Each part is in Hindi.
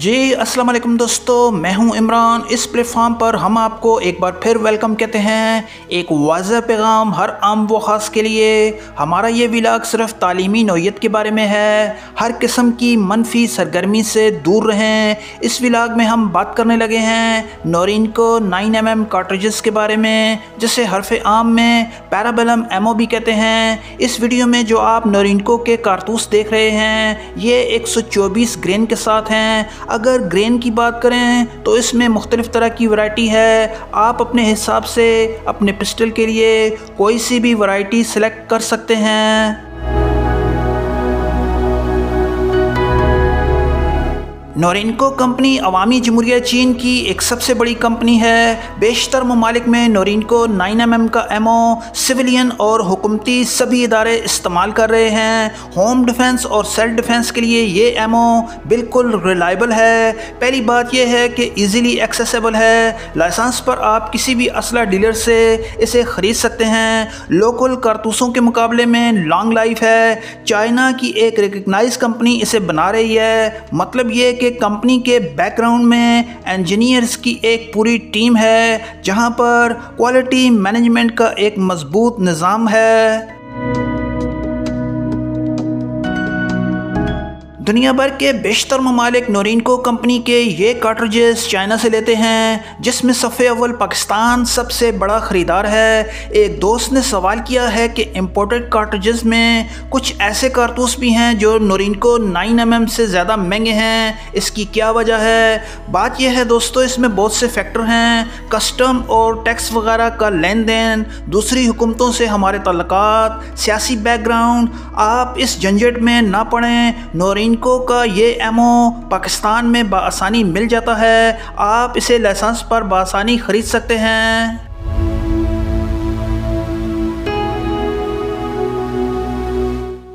जी अस्सलाम वालेकुम दोस्तों, मैं हूं इमरान। इस प्लेटफॉर्म पर हम आपको एक बार फिर वेलकम कहते हैं। एक वाज़ेह पैगाम हर आम व ख़ास के लिए। हमारा ये व्लॉग सिर्फ तालीमी नौइयत के बारे में है। हर किस्म की मनफी सरगर्मी से दूर रहें। इस व्लॉग में हम बात करने लगे हैं नोरिनको 9mm कार्ट्रिजेस के बारे में, जिसे हरफ आम में पैराबेलम एमओ भी कहते हैं। इस वीडियो में जो आप नोरिनको के कारतूस देख रहे हैं ये 124 ग्रेन के साथ हैं। अगर ग्रेन की बात करें तो इसमें मुख्तलिफ़ तरह की वैरायटी है। आप अपने हिसाब से अपने पिस्टल के लिए कोई सी भी वैरायटी सेलेक्ट कर सकते हैं। नोरिनको कंपनी अवामी जमहूरिया चीन की एक सबसे बड़ी कंपनी है। बेशतर ममालिक में नोरिनको 9mm का एमओ सिविलियन और हुकूमती सभी इदारे इस्तेमाल कर रहे हैं। होम डिफेंस और सेल्फ डिफेंस के लिए ये एमओ बिल्कुल रिलायबल है। पहली बात यह है कि इजीली एक्सेसिबल है। लाइसेंस पर आप किसी भी असला डीलर से इसे ख़रीद सकते हैं। लोकल कारतूसों के मुकाबले में लॉन्ग लाइफ है। चाइना की एक रिकग्नाइज कंपनी इसे बना रही है। मतलब ये कि कंपनी के बैकग्राउंड में इंजीनियर्स की एक पूरी टीम है, जहां पर क्वालिटी मैनेजमेंट का एक मजबूत निज़ाम है। दुनिया भर के बेशतर ममालिक नोरिनको कंपनी के ये कार्ट्रिजेस चाइना से लेते हैं, जिसमें सफ़े अव्वल पाकिस्तान सबसे बड़ा ख़रीदार है। एक दोस्त ने सवाल किया है कि इम्पोर्टेड कार्ट्रिजेस में कुछ ऐसे कारतूस भी हैं जो नोरिनको 9mm से ज़्यादा महंगे हैं। इसकी क्या वजह है? बात यह है दोस्तों, इसमें बहुत से फैक्टर हैं। कस्टम और टैक्स वगैरह का लेन देन, दूसरी हुकूमतों से हमारे ताल्लुकात, सियासी बैकग्राउंड। आप इस झंझट में ना पड़ें। नोरिनको का ये एमओ पाकिस्तान में बआसानी मिल जाता है। आप इसे लाइसेंस पर बआसानी खरीद सकते हैं।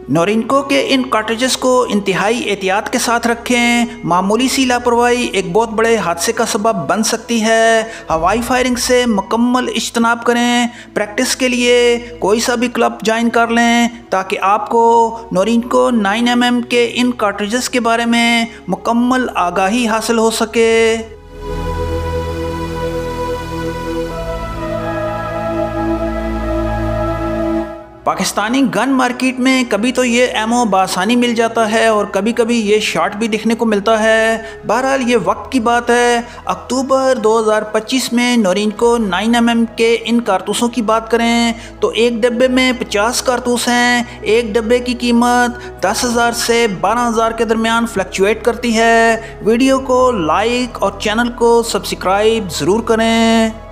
नोरिनको के इन कार्ट्रिजेस को इंतहाई एहतियात के साथ रखें। मामूली सी लापरवाही एक बहुत बड़े हादसे का सबब बन सकती है। हवाई फायरिंग से मुकम्मल इज्तनाब करें। प्रैक्टिस के लिए कोई सा भी क्लब ज्वाइन कर लें ताकि आपको नोरिनको 9mm के इन कार्ट्रिजेस के बारे में मुकम्मल आगाही हासिल हो सके। पाकिस्तानी गन मार्केट में कभी तो ये एमओ बआसानी मिल जाता है और कभी कभी ये शॉट भी देखने को मिलता है। बहरहाल ये वक्त की बात है। अक्टूबर 2025 में नोरिनको 9mm के इन कारतूसों की बात करें तो एक डब्बे में 50 कारतूस हैं। एक डब्बे की कीमत 10,000 से 12,000 के दरमियान फ्लक्चुएट करती है। वीडियो को लाइक और चैनल को सब्सक्राइब ज़रूर करें।